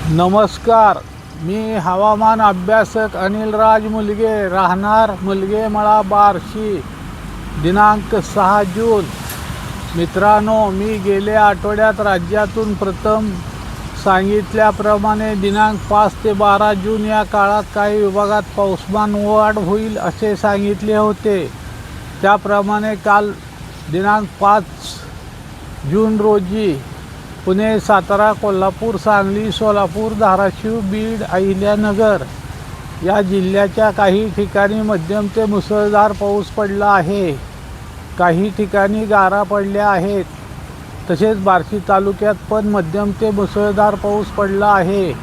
नमस्कार. मी हवामान अभ्यासक अनिलराज मुलगे, राहणार मुलगेमळा बार्शी. दिनांक 6 जून. मित्रांनो, मी गेल्या आठवड्यात राज्यातून प्रथम सांगितल्याप्रमाणे दिनांक 5 ते 12 जून या काळात काही विभागात पाऊसमान वाढ होईल असे सांगितले होते. त्याप्रमाणे काल दिनांक 5 जून रोजी पुणे, सातारा, कोल्हापूर, सांगली, सोलापूर, धाराशिव, बीड, अहिल्यानगर या जिल्ह्याच्या काही ठिकाणी मध्यम ते मुसळधार पाऊस पडला आहे. काही ठिकाणी गारा पडल्या आहेत. तसेच बार्शी तालुक्यात पण मध्यम ते मुसळधार पाऊस पडला आहे.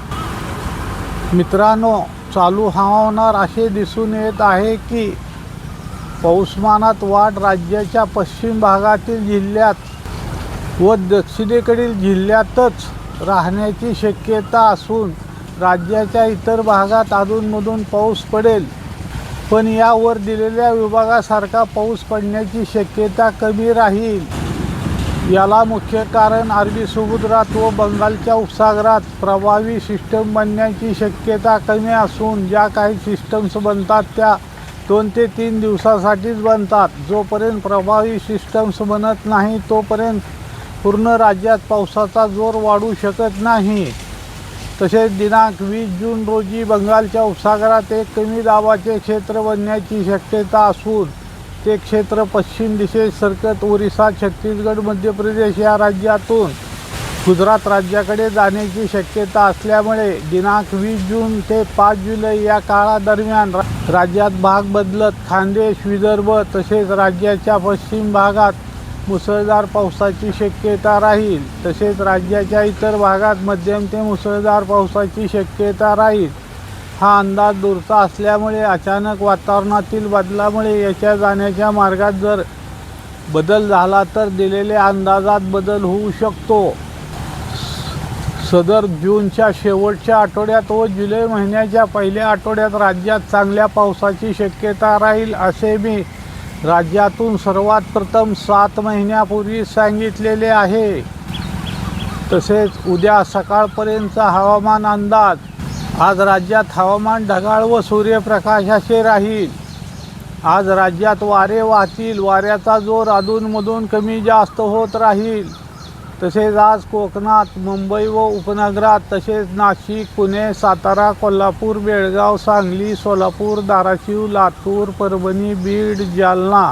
मित्रांनो, चालू हवामानात असे दिसून येत आहे की पाऊसमानात वाढ राज्याच्या पश्चिम भागातील जिल्ह्यात व दक्षिणेकडील जिल्ह्यातच राहण्याची शक्यता असून राज्याच्या इतर भागात अधूनमधून पाऊस पडेल, पण यावर दिलेल्या विभागासारखा पाऊस पडण्याची शक्यता कमी राहील. याला मुख्य कारण अरबी समुद्रात व बंगालच्या उपसागरात प्रभावी सिस्टम बनण्याची शक्यता कमी असून ज्या काही सिस्टम्स बनतात त्या 2 ते 3 दिवसासाठीच बनतात. जोपर्यंत प्रभावी सिस्टम्स बनत नाही तोपर्यंत पूर्ण राज्यात पावसाचा जोर वाढू शकत नाही. तसेच दिनांक 20 जून रोजी बंगालच्या उपसागरात एक कमी दाबाचे क्षेत्र बनण्याची शक्यता असून ते क्षेत्र पश्चिम दिशेस सरकत ओरिसा, छत्तीसगड, मध्य प्रदेश या राज्यातून गुजरात राज्याकडे जाण्याची शक्यता असल्यामुळे दिनांक 20 जून ते 5 जुलै या काळादरम्यान राज्यात भाग बदलत खानदेश, विदर्भ तसेच राज्याच्या पश्चिम भागात मुसळधार पावसाची शक्यता राहील. तसेच राज्याच्या इतर भागात मध्यम ते मुसळधार पावसाची शक्यता राहील. हा अंदाज दूरचा असल्यामुळे अचानक वातावरणातील बदलामुळे याच्या जाण्याच्या मार्गात जर बदल झाला तर दिलेल्या अंदाजात बदल होऊ शकतो. सदर जूनच्या शेवटच्या आठवड्यात व जुलै महिन्याच्या पहिल्या आठवड्यात राज्यात चांगल्या पावसाची शक्यता राहील असे मी राज्यातून सर्वात प्रथम 7 महिन्यापूर्वी सांगितलेले आहे. तसेच उद्या सकाळपर्यंतचा हवामान अंदाज. आज राज्यात हवामान ढगाळ व सूर्यप्रकाशाचे राहील. आज राज्यात वारे वाहतील. वाऱ्याचा जोर अधूनमधून कमी जास्त होत राहील. तसेच आज कोकणात, मुंबई व उपनगरात तसेच नाशिक, पुणे, सातारा, कोल्हापूर, बेळगाव, सांगली, सोलापूर, धाराशिव, लातूर, परभणी, बीड, जालना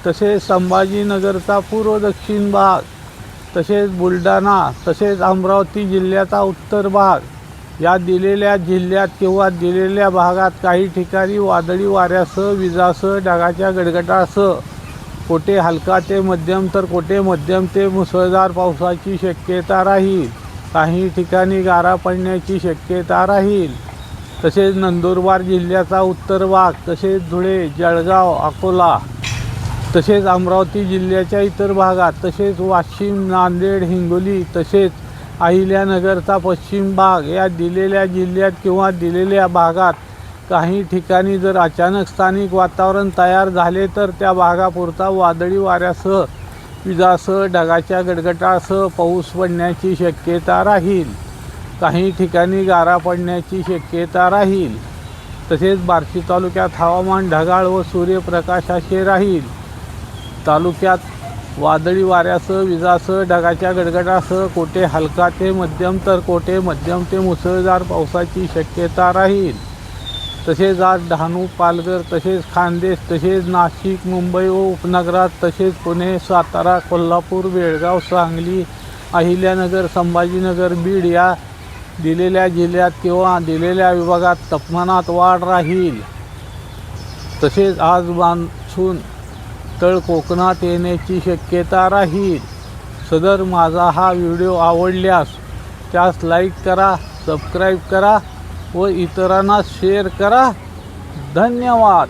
तसेच संभाजीनगरचा पूर्व दक्षिण भाग तसेच बुलढाणा तसेच अमरावती जिल्ह्याचा उत्तर भाग या दिलेल्या जिल्ह्यात किंवा दिलेल्या भागात काही ठिकाणी वादळी वाऱ्यासह, विजासह, ढगाच्या गडगडासह कोठे हलका ते मध्यम तर कोठे मध्यम ते मुसळधार पावसाची शक्यता राहील. काही ठिकाणी गारा पडण्याची शक्यता राहील. तसेच नंदुरबार जिल्ह्याचा उत्तर भाग तसेच धुळे, जळगाव, अकोला तसेच अमरावती जिल्ह्याच्या इतर भागात तसेच वाशिम, नांदेड, हिंगोली तसेच अहिल्यानगरचा पश्चिम भाग या दिलेल्या जिल्ह्यात किंवा दिलेल्या भागात काही ठिकाणी जर अचानक स्थानिक वातावरण तयार झाले तर त्या भागापुरता वादळी वाऱ्यासह, विजासह, ढगाच्या गडगडासह पाऊस पडण्याची शक्यता राहील. काही ठिकाणी गारा पडण्याची शक्यता राहील. तसेच बार्शी तालुक्यात हवामान ढगाळ व सूर्यप्रकाशाचे राहील. तालुक्यात वादळी वाऱ्यासह, विजासह, ढगाच्या गडगडासह कोठे हलका ते मध्यम तर कोठे मध्यम ते मुसळधार पावसाची शक्यता राहील. तसेच आज डहाणू, पालघर तसेच खानदेश तसेच नाशिक, मुंबई व उपनगरात तसेच पुणे, सातारा, कोल्हापूर, बेळगाव, सांगली, अहिल्यानगर, संभाजीनगर, बीड या दिलेल्या जिल्ह्यात किंवा दिलेल्या विभागात तापमानात वाढ राहील. तसेच आज मान्सून तळ कोकणात येण्याची शक्यता राहील. सदर माझा हा व्हिडिओ आवडल्यास त्यास लाईक करा, सबस्क्राईब करा व इतरांना शेअर करा. धन्यवाद.